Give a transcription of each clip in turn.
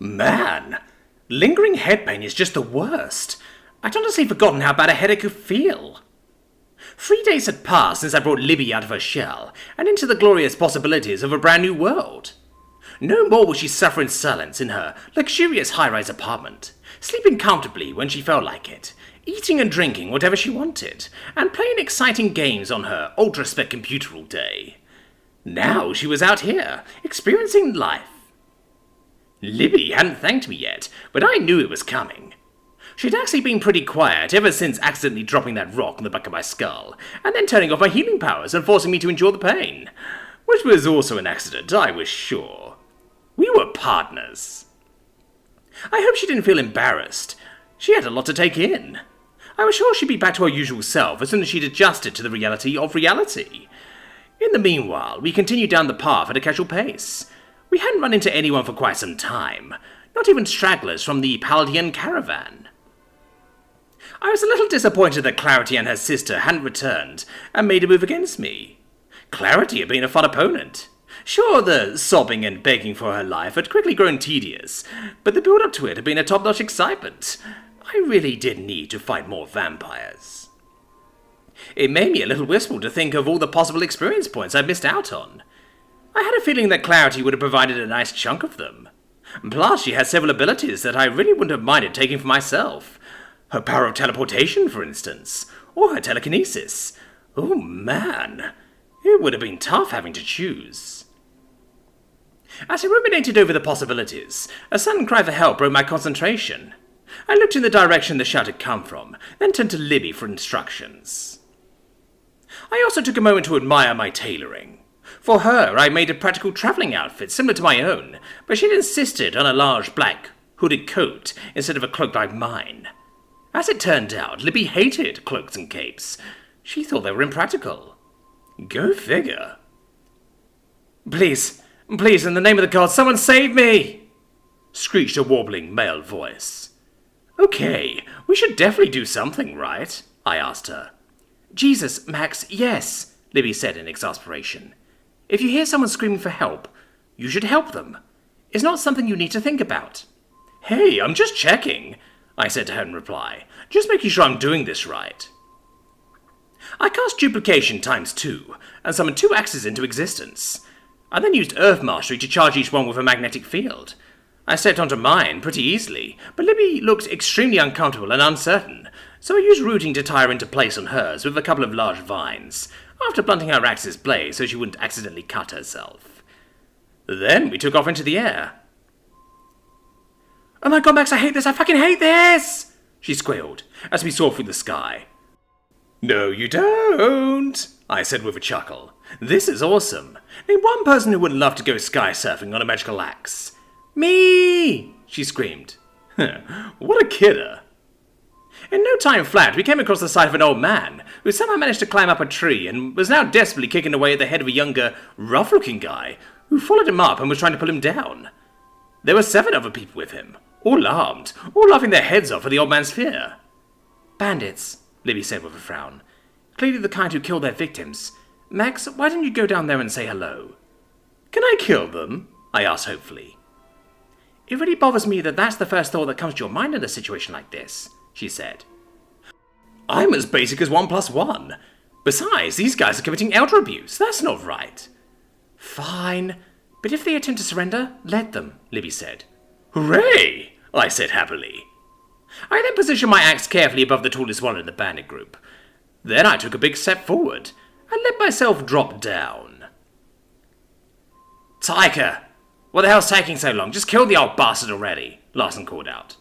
Man, lingering head pain is just the worst. I'd honestly forgotten how bad a headache could feel. 3 days had passed since I brought Libby out of her shell and into the glorious possibilities of a brand new world. No more would she suffer in silence in her luxurious high-rise apartment, sleeping comfortably when she felt like it, eating and drinking whatever she wanted, and playing exciting games on her ultra-spec computer all day. Now she was out here, experiencing life. Libby hadn't thanked me yet, but I knew it was coming. She'd actually been pretty quiet ever since accidentally dropping that rock on the back of my skull, and then turning off my healing powers and forcing me to endure the pain. Which was also an accident, I was sure. We were partners. I hope she didn't feel embarrassed. She had a lot to take in. I was sure she'd be back to her usual self as soon as she'd adjusted to the reality of reality. In the meanwhile, we continued down the path at a casual pace. We hadn't run into anyone for quite some time, not even stragglers from the Paldean caravan. I was a little disappointed that Clarity and her sister hadn't returned and made a move against me. Clarity had been a fun opponent. Sure, the sobbing and begging for her life had quickly grown tedious, but the build-up to it had been a top-notch excitement. I really did need to fight more vampires. It made me a little wistful to think of all the possible experience points I'd missed out on. I had a feeling that Clarity would have provided a nice chunk of them. Plus, she had several abilities that I really wouldn't have minded taking for myself. Her power of teleportation, for instance, or her telekinesis. Oh man, it would have been tough having to choose. As I ruminated over the possibilities, a sudden cry for help broke my concentration. I looked in the direction the shout had come from, then turned to Libby for instructions. I also took a moment to admire my tailoring. For her, I made a practical travelling outfit similar to my own, but she'd insisted on a large black hooded coat instead of a cloak like mine. As it turned out, Libby hated cloaks and capes. She thought they were impractical. Go figure. Please, in the name of the gods, someone save me! Screeched a warbling male voice. Okay, we should definitely do something, right? I asked her. Jesus, Max, yes, Libby said in exasperation. If you hear someone screaming for help, you should help them. It's not something you need to think about. Hey, I'm just checking, I said to her in reply, just making sure I'm doing this right. I cast duplication ×2 and summoned 2 axes into existence. I then used Earth Mastery to charge each one with a magnetic field. I stepped onto mine pretty easily, but Libby looked extremely uncomfortable and uncertain, so I used rooting to tie her into place on hers with a couple of large vines, after blunting her axe's blade so she wouldn't accidentally cut herself. Then we took off into the air. Oh my god, Max, I hate this! I fucking hate this! She squealed, as we soared through the sky. No, you don't, I said with a chuckle. This is awesome. Name one person who wouldn't love to go sky surfing on a magical axe. Me! She screamed. What a kidder. In no time flat, we came across the sight of an old man who somehow managed to climb up a tree and was now desperately kicking away at the head of a younger, rough-looking guy who followed him up and was trying to pull him down. There were 7 other people with him, all armed, all laughing their heads off at the old man's fear. Bandits, Libby said with a frown. Clearly the kind who kill their victims. Max, why don't you go down there and say hello? Can I kill them? I asked hopefully. It really bothers me that that's the first thought that comes to your mind in a situation like this, she said. I'm as basic as 1 + 1. Besides, these guys are committing elder abuse. That's not right. Fine, but if they attempt to surrender, let them, Libby said. Hooray! I said happily. I then positioned my axe carefully above the tallest one in the bandit group. Then I took a big step forward and let myself drop down. Tyker! What the hell's taking so long? Just kill the old bastard already, Larson called out.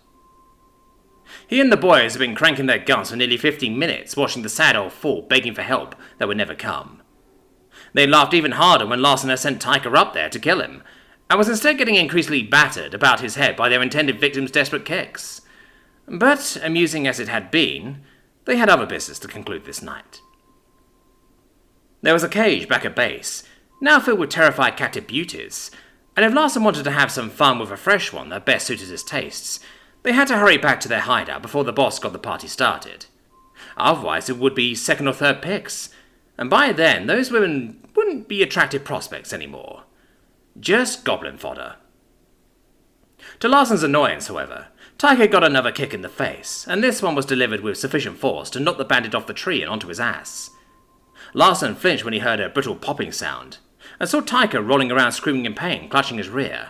He and the boys had been cranking their guns for nearly 15 minutes, watching the sad old fool begging for help that would never come. They laughed even harder when Larson had sent Tyker up there to kill him, and was instead getting increasingly battered about his head by their intended victim's desperate kicks. But, amusing as it had been, they had other business to conclude this night. There was a cage back at base, now filled with terrified captive beauties, and if Larson wanted to have some fun with a fresh one that best suited his tastes, they had to hurry back to their hideout before the boss got the party started. Otherwise it would be second or third picks, and by then those women wouldn't be attractive prospects anymore. Just goblin fodder. To Larson's annoyance, however, Tycho got another kick in the face, and this one was delivered with sufficient force to knock the bandit off the tree and onto his ass. Larson flinched when he heard a brittle popping sound, and saw Tycho rolling around screaming in pain, clutching his rear.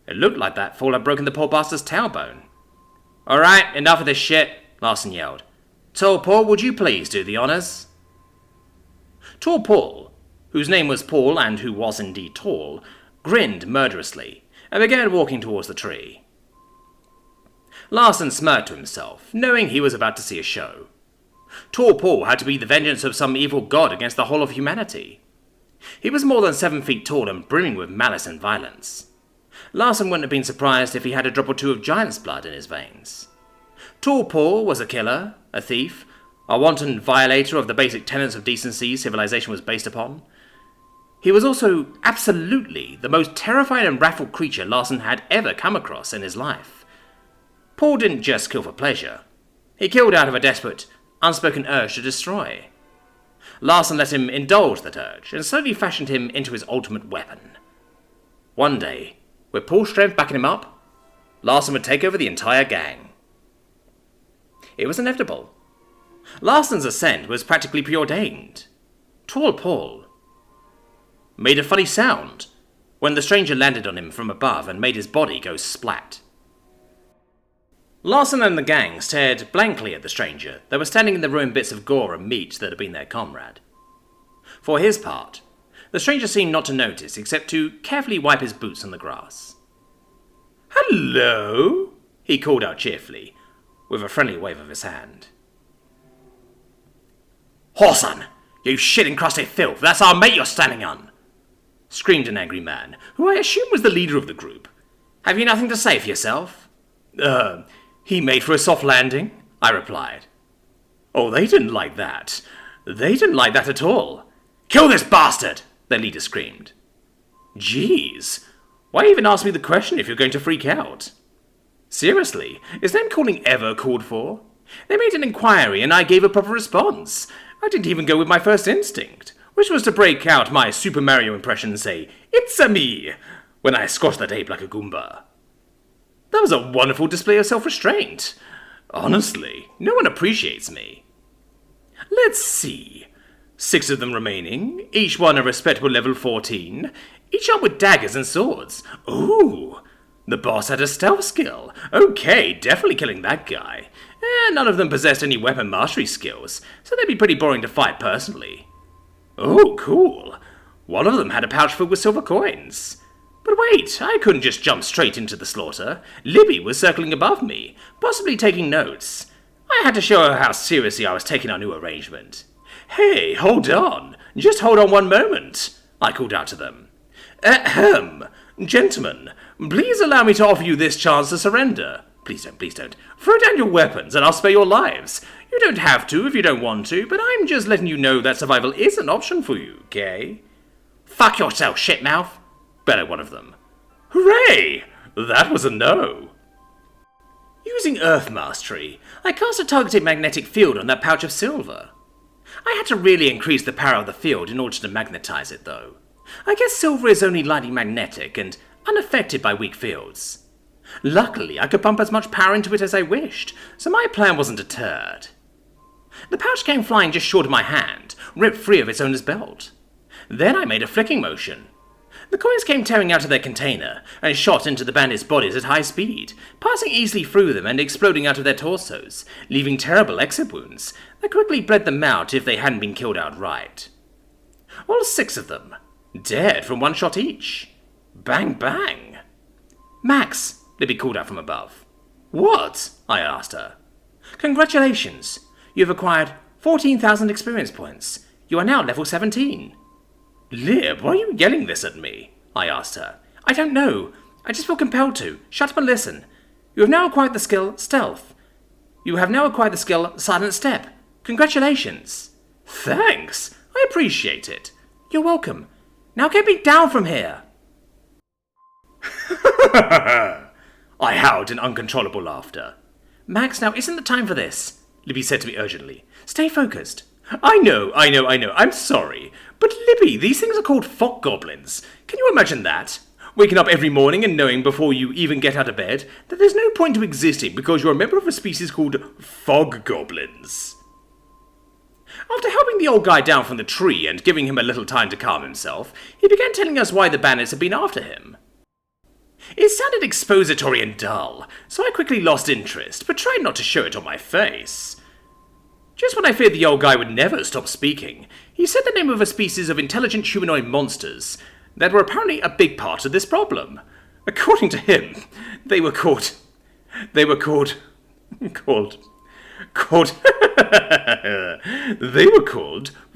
It looked like that fall had broken the poor bastard's tailbone. "Alright, enough of this shit," Larson yelled. "Tall Paul, would you please do the honours?" Tall Paul, whose name was Paul and who was indeed tall, grinned murderously and began walking towards the tree. Larson smirked to himself, knowing he was about to see a show. Tall Paul had to be the vengeance of some evil god against the whole of humanity. He was more than 7 feet tall and brimming with malice and violence. Larson wouldn't have been surprised if he had a drop or two of giant's blood in his veins. Tall Paul was a killer, a thief, a wanton violator of the basic tenets of decency civilization was based upon. He was also absolutely the most terrifying and wrathful creature Larson had ever come across in his life. Paul didn't just kill for pleasure. He killed out of a desperate, unspoken urge to destroy. Larson let him indulge that urge and slowly fashioned him into his ultimate weapon. One day, with Paul's strength backing him up, Larson would take over the entire gang. It was inevitable. Larson's ascent was practically preordained. Tall Paul made a funny sound when the stranger landed on him from above and made his body go splat. Larson and the gang stared blankly at the stranger that was standing in the ruined bits of gore and meat that had been their comrade. For his part, the stranger seemed not to notice except to carefully wipe his boots on the grass. "Hello?" he called out cheerfully, with a friendly wave of his hand. "Whoreson, you shit-encrusted filth, that's our mate you're standing on!" screamed an angry man, who I assume was the leader of the group. "Have you nothing to say for yourself?" He made for a soft landing," I replied. "Oh, they didn't like that. They didn't like that at all." "Kill this bastard!" their leader screamed. "Jeez, why even ask me the question if you're going to freak out?" Seriously, is name calling ever called for? They made an inquiry and I gave a proper response. I didn't even go with my first instinct, which was to break out my Super Mario impression and say, "It's-a-me," when I squashed that ape like a Goomba. That was a wonderful display of self-restraint. Honestly, no one appreciates me. Let's see. 6 of them remaining, each one a respectable level 14, each armed with daggers and swords. Ooh, the boss had a stealth skill. Okay, definitely killing that guy. None of them possessed any weapon mastery skills, so they'd be pretty boring to fight personally. Oh, cool. One of them had a pouch filled with silver coins. But wait, I couldn't just jump straight into the slaughter. Libby was circling above me, possibly taking notes. I had to show her how seriously I was taking our new arrangement. "Hey, hold on. Just hold on one moment," I called out to them. "Ahem. Gentlemen, please allow me to offer you this chance to surrender. Please don't. Throw down your weapons and I'll spare your lives. You don't have to if you don't want to, but I'm just letting you know that survival is an option for you, okay?" "Fuck yourself, shitmouth," bellowed one of them. Hooray! That was a no. Using Earth Mastery, I cast a targeted magnetic field on that pouch of silver. I had to really increase the power of the field in order to magnetize it, though. I guess silver is only lightly magnetic and unaffected by weak fields. Luckily, I could pump as much power into it as I wished, so my plan wasn't deterred. The pouch came flying just short of my hand, ripped free of its owner's belt. Then I made a flicking motion. The coins came tearing out of their container and shot into the bandits' bodies at high speed, passing easily through them and exploding out of their torsos, leaving terrible exit wounds that quickly bled them out if they hadn't been killed outright. All 6 of them, dead from 1 shot each. Bang bang. "Max," Libby called out from above. "What?" I asked her. "Congratulations. You've acquired 14,000 experience points. You are now level 17. "Lib, why are you yelling this at me?" I asked her. "I don't know. I just feel compelled to. Shut up and listen. You have now acquired the skill Stealth. You have now acquired the skill Silent Step. Congratulations." "Thanks. I appreciate it." "You're welcome. Now get me down from here." I howled in uncontrollable laughter. "Max, now isn't the time for this," Libby said to me urgently. "Stay focused." I know. I'm sorry. But Libby, these things are called fog goblins. Can you imagine that? Waking up every morning and knowing before you even get out of bed that there's no point to existing because you're a member of a species called fog goblins. After helping the old guy down from the tree and giving him a little time to calm himself, he began telling us why the bandits had been after him. It sounded expository and dull, so I quickly lost interest, but tried not to show it on my face. Just when I feared the old guy would never stop speaking, he said the name of a species of intelligent humanoid monsters that were apparently a big part of this problem. According to him, they were called they were called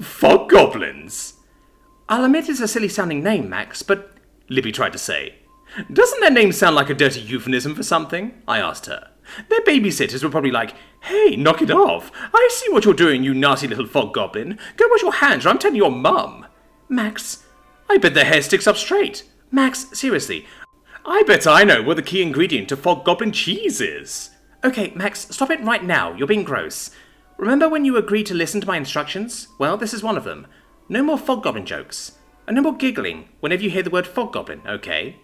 fog goblins. I'll admit it's a silly sounding name, Max, but Libby tried to say. Doesn't their name sound like a dirty euphemism for something? I asked her. Their babysitters were probably like, hey, knock it off. I see what you're doing, you nasty little fog goblin. Go wash your hands or I'm telling your mum. Max, I bet their hair sticks up straight. Max, seriously, I bet I know what the key ingredient to fog goblin cheese is. Okay, Max, stop it right now. You're being gross. Remember when you agreed to listen to my instructions? Well, this is one of them. No more fog goblin jokes. And no more giggling whenever you hear the word fog goblin, okay?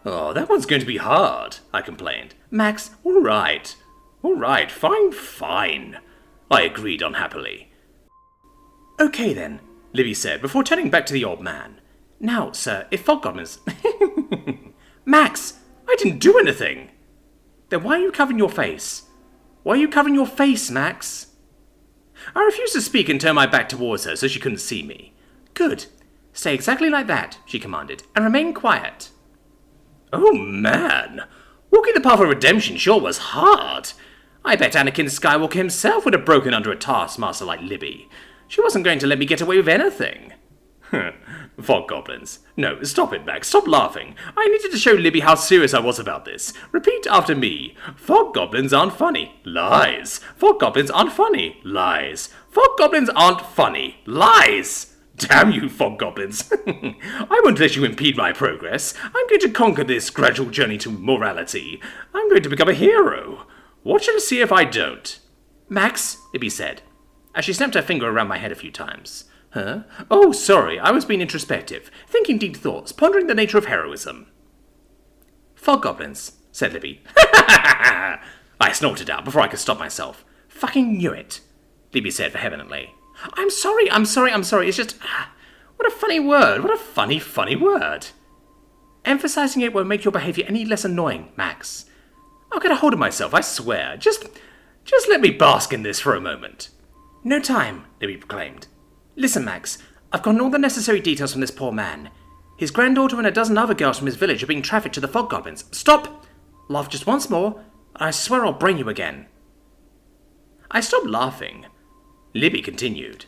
Oh, that one's going to be hard, I complained. Max, all right, fine. I agreed unhappily. Okay then, Libby said before turning back to the old man. Now, sir, if fog goblins... Max, I didn't do anything. Then why are you covering your face? Why are you covering your face, Max? I refused to speak and turned my back towards her so she couldn't see me. Good. Stay exactly like that, she commanded, and remain quiet. Oh man, walking the path of redemption sure was hard. I bet Anakin Skywalker himself would have broken under a taskmaster like Libby. She wasn't going to let me get away with anything. Fog goblins. No, stop it, Max. Stop laughing. I needed to show Libby how serious I was about this. Repeat after me. Fog goblins aren't funny. Lies. Fog goblins aren't funny. Lies. Fog goblins aren't funny. Lies. Damn you, fog goblins. I won't let you impede my progress. I'm going to conquer this gradual journey to morality. I'm going to become a hero. Watch and see if I don't. Max, Libby said, as she snapped her finger around my head a few times. Huh? Oh, sorry, I was being introspective, thinking deep thoughts, pondering the nature of heroism. Fog goblins, said Libby. I snorted out before I could stop myself. Fucking knew it, Libby said vehemently. I'm sorry. It's just... what a funny word. What a funny word. Emphasizing it won't make your behavior any less annoying, Max. I'll get a hold of myself, I swear. Just let me bask in this for a moment. No time, Libby proclaimed. Listen, Max, I've gotten all the necessary details from this poor man. His granddaughter and a dozen other girls from his village are being trafficked to the fog goblins. Stop! Laugh just once more, and I swear I'll brain you again. I stopped laughing. Libby continued.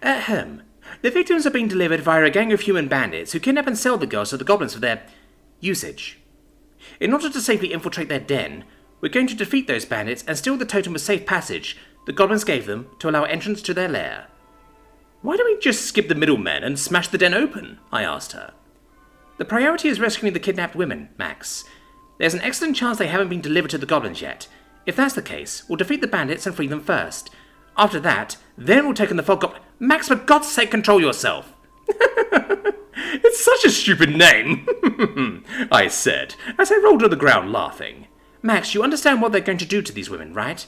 The victims are being delivered via a gang of human bandits who kidnap and sell the girls to the goblins for their usage. In order to safely infiltrate their den, we're going to defeat those bandits and steal the totem of safe passage the goblins gave them to allow entrance to their lair. Why don't we just skip the middlemen and smash the den open? I asked her. The priority is rescuing the kidnapped women, Max. There's an excellent chance they haven't been delivered to the goblins yet. If that's the case, we'll defeat the bandits and free them first. After that, then we'll take on the fog goblin. Max, for God's sake, control yourself. It's such a stupid name, I said, as I rolled to the ground laughing. Max, you understand what they're going to do to these women, right?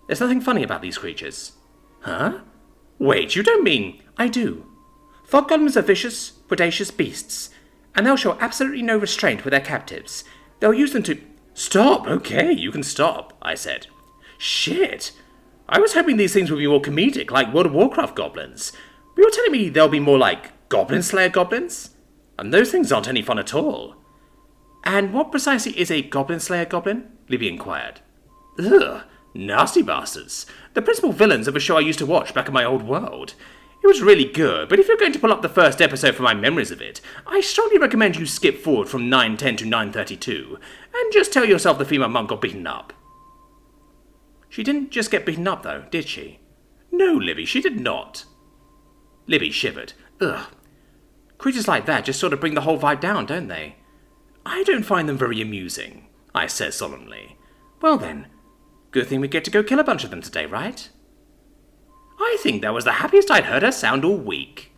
There's nothing funny about these creatures. Huh? Wait, you don't mean... I do. Fog goblins are vicious, predacious beasts, and they'll show absolutely no restraint with their captives. They'll use them to... Stop, okay, you can stop, I said. Shit. I was hoping these things would be more comedic, like World of Warcraft goblins. But you're telling me they'll be more like Goblin Slayer goblins? And those things aren't any fun at all. And what precisely is a Goblin Slayer goblin? Libby inquired. Ugh, nasty bastards. The principal villains of a show I used to watch back in my old world. It was really good, but if you're going to pull up the first episode for my memories of it, I strongly recommend you skip forward from 9:10 to 9:32, and just tell yourself the female monk got beaten up. She didn't just get beaten up, though, did she? No, Libby, she did not. Libby shivered. Ugh. Creatures like that just sort of bring the whole vibe down, don't they? I don't find them very amusing, I said solemnly. Well then, good thing we get to go kill a bunch of them today, right? I think that was the happiest I'd heard her sound all week.